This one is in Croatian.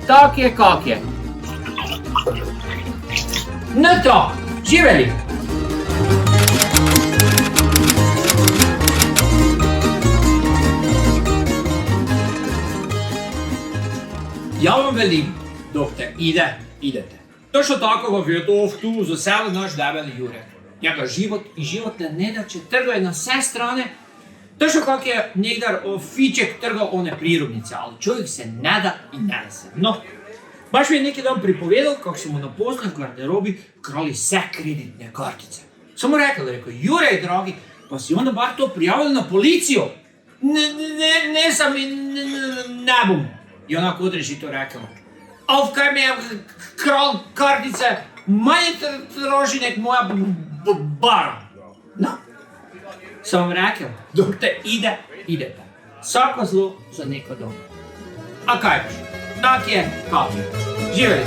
tak je, kak je. No to, živeli! Ja vam velim, doktor, idete. Točno tako ga vjetov tu zasel naš debeli Jure. Njega životne nedaće trgaju na sve strane. Točno kak je nekdar Fiček trgal one prirodnice, ali čovjek se ne da i ne da se. No, baš mi je neki dan pripovedal, kako su mu na poslovni garderobi krali vse kreditne kartice. Samo rekao, Jure, dragi, pa si onda bar to prijavili na policiju? Ne sam i ne bom. I onako odrežito rekao. Auf kaj mi je kral kartice manje troši nek moja bara. No, sam vam rekao, dok te idete. Svako zlo za neko dobro. A kaj boš? Tak je, kak je. Živeli!